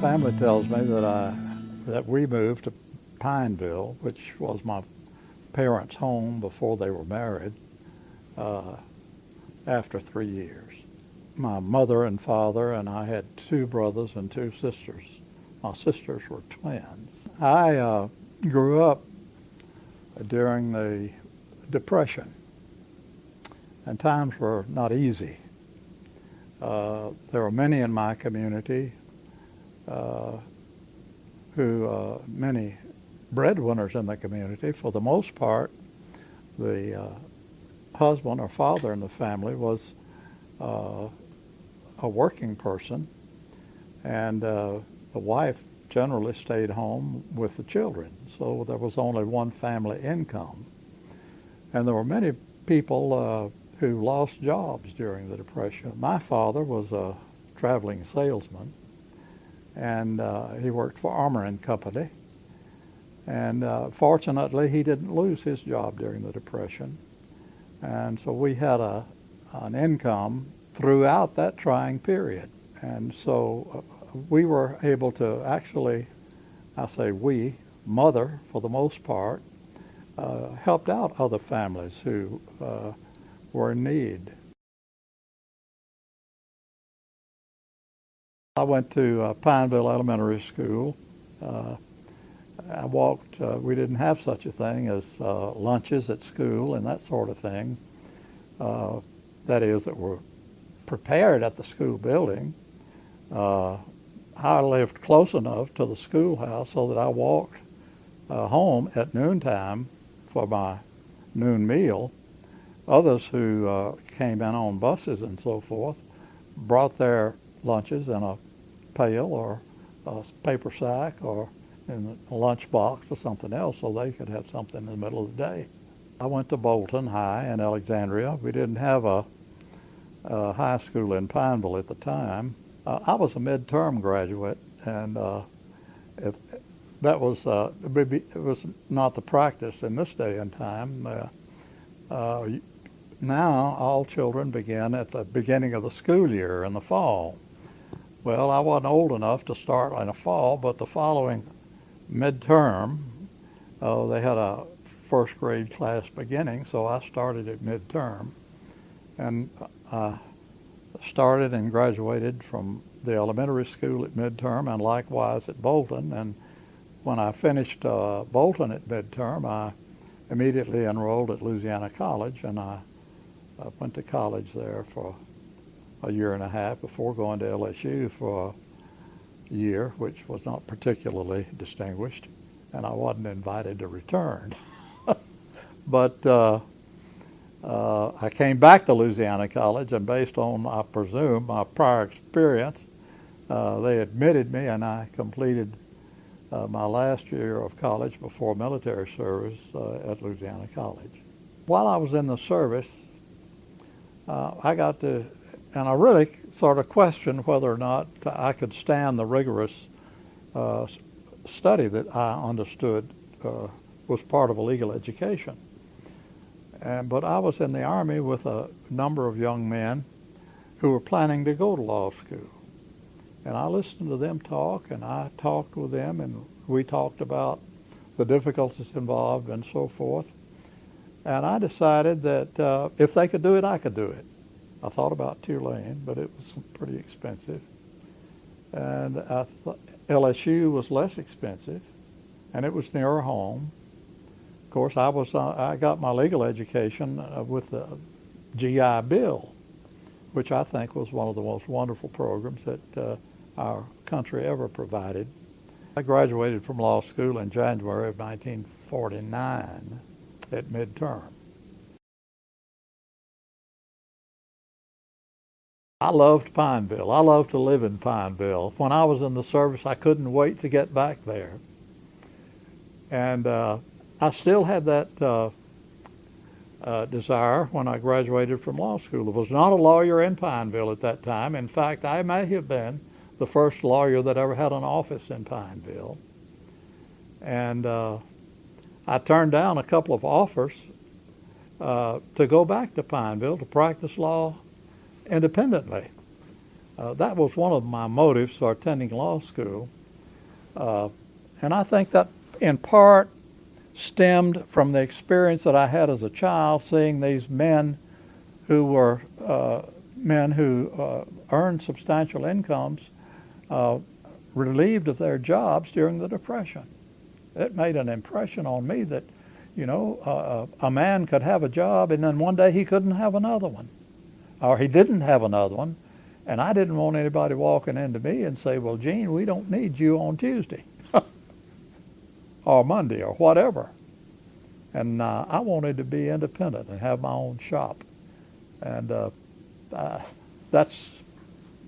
family tells me that we moved to Pineville, which was my parents' home before they were married, after 3 years. My mother and father and I had 2 brothers and 2 sisters. My sisters were twins. I grew up during the Depression, and times were not easy. There were many in my community many breadwinners in the community. For the most part, the husband or father in the family was a working person, and the wife generally stayed home with the children. So there was only one family income. And there were many people who lost jobs during the Depression. My father was a traveling salesman, and he worked for Armour and Company. And fortunately, he didn't lose his job during the Depression. And so we had an income throughout that trying period. And so we were able to actually, I say we, mother for the most part, helped out other families who were in need. I went to Pineville Elementary School. I walked, we didn't have such a thing as lunches at school and that sort of thing. That is, that were prepared at the school building. I lived close enough to the schoolhouse so that I walked home at noontime for my noon meal. Others who came in on buses and so forth brought their lunches in a pail or a paper sack or in a lunch box or something else so they could have something in the middle of the day. I went to Bolton High in Alexandria. We didn't have a high school in Pineville at the time. I was a midterm graduate, and it was not the practice in this day and time. Now all children begin at the beginning of the school year in the fall. Well, I wasn't old enough to start in the fall, but the following midterm, they had a first grade class beginning, so I started at midterm. And I started and graduated from the elementary school at midterm and likewise at Bolton. And when I finished Bolton at midterm, I immediately enrolled at Louisiana College, and I went to college there for a year and a half before going to LSU for a year, which was not particularly distinguished, and I wasn't invited to return. But I came back to Louisiana College, and based on, I presume, my prior experience, they admitted me, and I completed my last year of college before military service at Louisiana College. While I was in the service, I got to, and I really sort of questioned whether or not I could stand the rigorous study that I understood was part of a legal education. But I was in the Army with a number of young men who were planning to go to law school. And I listened to them talk, and I talked with them, and we talked about the difficulties involved and so forth. And I decided that if they could do it, I could do it. I thought about Tulane, but it was pretty expensive. And I thought LSU was less expensive, and it was nearer home. Of course, I got my legal education with the GI Bill, which I think was one of the most wonderful programs that our country ever provided. I graduated from law school in January of 1949 at midterm. I loved Pineville. I loved to live in Pineville. When I was in the service, I couldn't wait to get back there. And I still had that desire when I graduated from law school. There was not a lawyer in Pineville at that time. In fact, I may have been the first lawyer that ever had an office in Pineville. And I turned down a couple of offers to go back to Pineville to practice law independently. That was one of my motives for attending law school. And I think that in part stemmed from the experience that I had as a child, seeing these men who were men who earned substantial incomes relieved of their jobs during the Depression. It made an impression on me that, a man could have a job and then one day he couldn't have another one, or he didn't have another one, and I didn't want anybody walking into me and say, well, Gene, we don't need you on Tuesday or Monday or whatever. And I wanted to be independent and have my own shop. And that's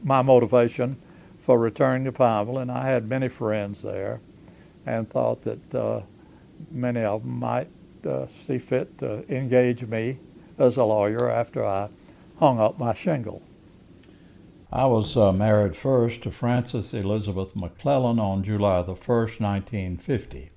my motivation for returning to Pineville. And I had many friends there and thought that many of them might see fit to engage me as a lawyer after I hung up my shingle. I was married first to Frances Elizabeth McClellan on July the 1st, 1950.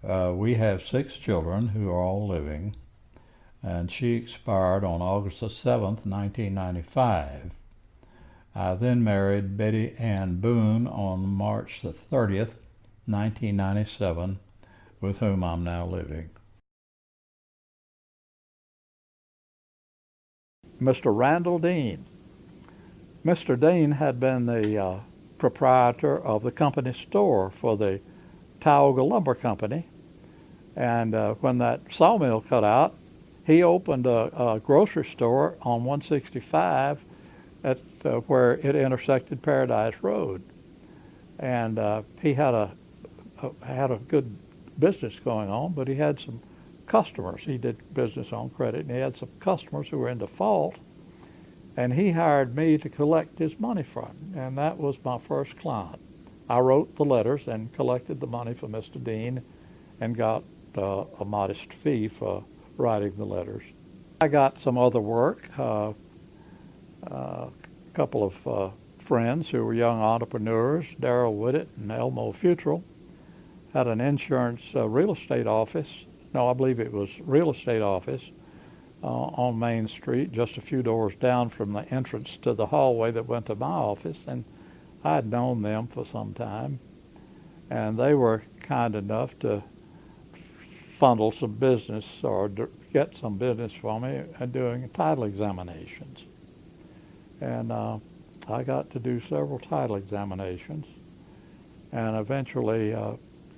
We have 6 children who are all living, and she expired on August the 7th, 1995. I then married Betty Ann Boone on March the 30th, 1997, with whom I'm now living. Mr. Randall Dean. Mr. Dean had been the proprietor of the company store for the Tioga Lumber Company, and when that sawmill cut out, he opened a grocery store on 165 at where it intersected Paradise Road, and he had a good business going on, but he had some customers. He did business on credit, and he had some customers who were in default, and he hired me to collect his money from him, and that was my first client. I wrote the letters and collected the money for Mr. Dean and got a modest fee for writing the letters. I got some other work. A couple of friends who were young entrepreneurs, Darrell Whitted and Elmo Futrell, had an insurance real estate office. No, I believe it was real estate office on Main Street, just a few doors down from the entrance to the hallway that went to my office, and I had known them for some time, and they were kind enough to funnel some business or get some business for me doing title examinations. And I got to do several title examinations and eventually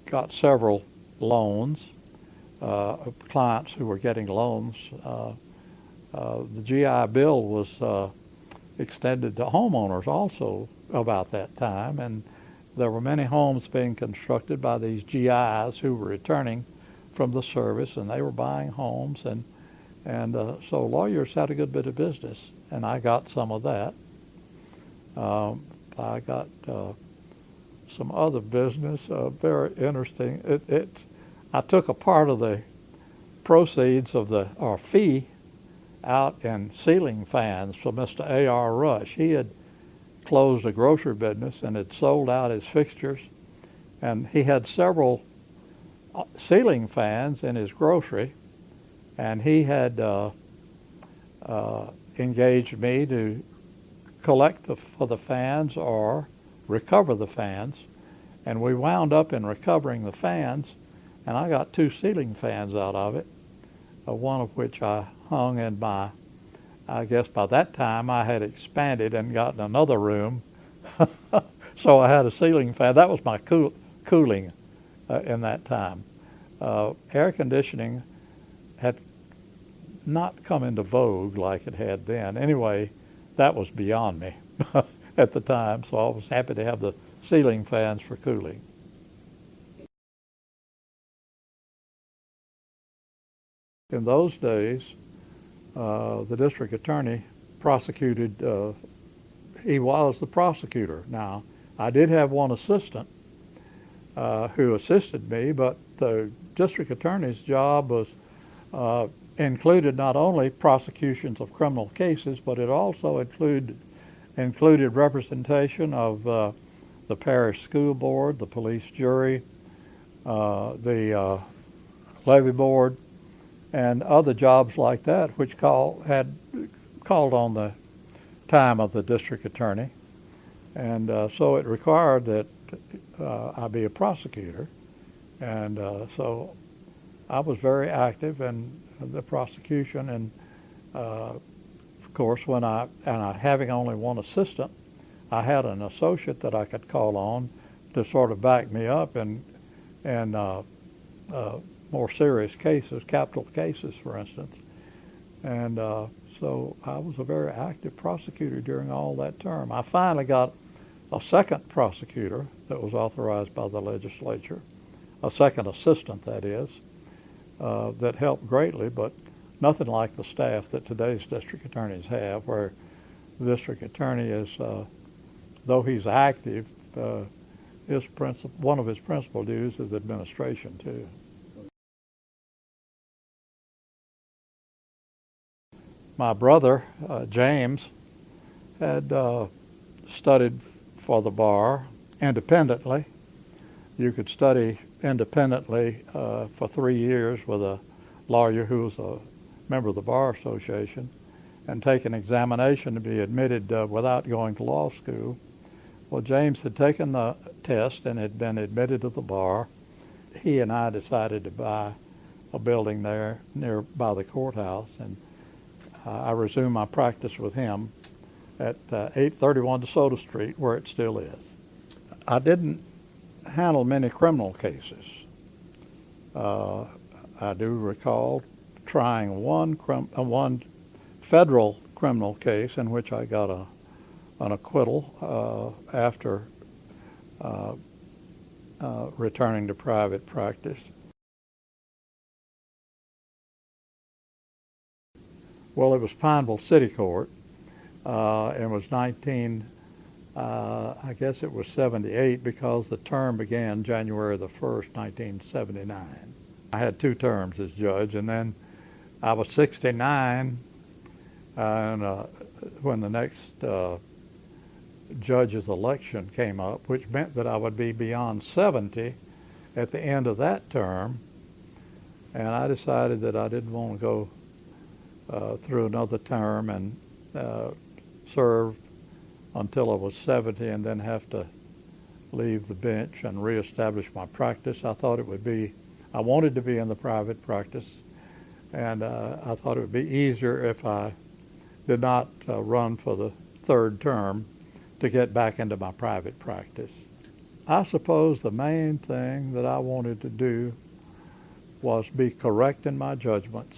got several loans, clients who were getting loans. The GI Bill was extended to homeowners also about that time, and there were many homes being constructed by these GIs who were returning from the service, and they were buying homes, and so lawyers had a good bit of business, and I got some of that. I got some other business, very interesting. I took a part of the proceeds of our fee out in ceiling fans for Mr. A.R. Rush. He had closed a grocery business and had sold out his fixtures, and he had several ceiling fans in his grocery, and he had engaged me to collect for the fans or recover the fans, and we wound up in recovering the fans, and I got 2 ceiling fans out of it, one of which I hung in I guess by that time I had expanded and gotten another room, so I had a ceiling fan. That was my cooling in that time. Air conditioning had not come into vogue like it had then. Anyway, that was beyond me at the time, so I was happy to have the ceiling fans for cooling. In those days, the district attorney prosecuted, he was the prosecutor. Now, I did have one assistant who assisted me, but the district attorney's job was included not only prosecutions of criminal cases, but it also included representation of the parish school board, the police jury, the levy board, and other jobs like that, which had called on the time of the district attorney, and so it required that I be a prosecutor, and so I was very active in the prosecution, and of course, having only one assistant, I had an associate that I could call on to sort of back me up in more serious cases, capital cases, for instance. And so I was a very active prosecutor during all that term. I finally got a second prosecutor that was authorized by the legislature, a second assistant, that is, that helped greatly, but nothing like the staff that today's district attorneys have, where the district attorney is, though he's active, one of his principal duties is administration too. My brother, James, had studied for the bar independently. You could study independently for 3 years with a lawyer who was a member of the Bar Association and take an examination to be admitted without going to law school. Well, James had taken the test and had been admitted to the bar. He and I decided to buy a building there near by the courthouse, and I resumed my practice with him at 831 DeSoto Street, where it still is. I didn't handle many criminal cases. I do recall trying one federal criminal case in which I got an acquittal after returning to private practice. Well, it was Pineville City Court. It was I guess it was 78, because the term began January the 1st, 1979. I had 2 terms as judge, and then I was 69 and when the next judge's election came up, which meant that I would be beyond 70 at the end of that term, and I decided that I didn't want to go through another term and serve until I was 70 and then have to leave the bench and reestablish my practice. I wanted to be in the private practice, and I thought it would be easier if I did not run for the 3rd term to get back into my private practice. I suppose the main thing that I wanted to do was be correct in my judgments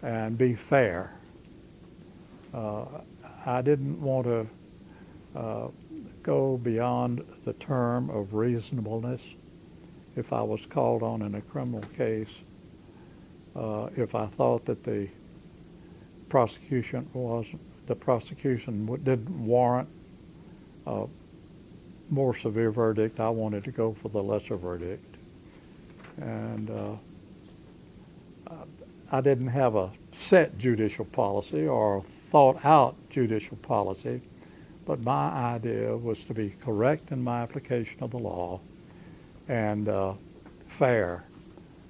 and be fair. I didn't want to go beyond the term of reasonableness if I was called on in a criminal case. If I thought that the prosecution didn't warrant a more severe verdict, I wanted to go for the lesser verdict. And I didn't have a set judicial policy or thought out judicial policy, but my idea was to be correct in my application of the law and fair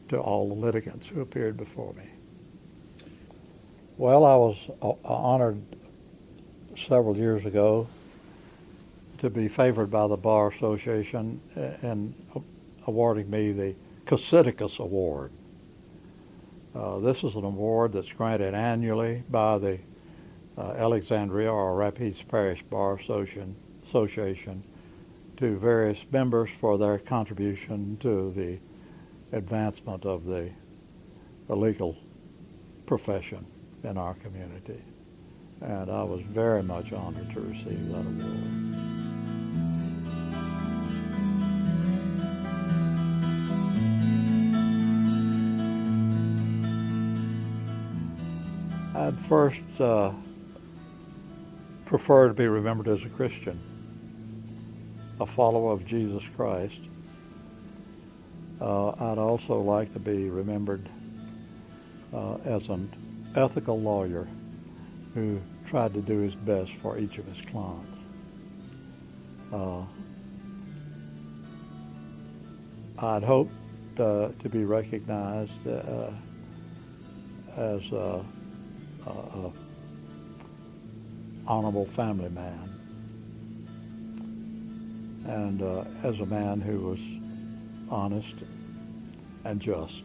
to all the litigants who appeared before me. Well, I was honored several years ago to be favored by the Bar Association in awarding me the Casiticus Award. This is an award that's granted annually by the Alexandria or Rapides Parish Bar Association to various members for their contribution to the advancement of the legal profession in our community. And I was very much honored to receive that award. I'd first prefer to be remembered as a Christian, a follower of Jesus Christ. I'd also like to be remembered as an ethical lawyer who tried to do his best for each of his clients. I'd hoped to be recognized as honorable family man, and as a man who was honest and just.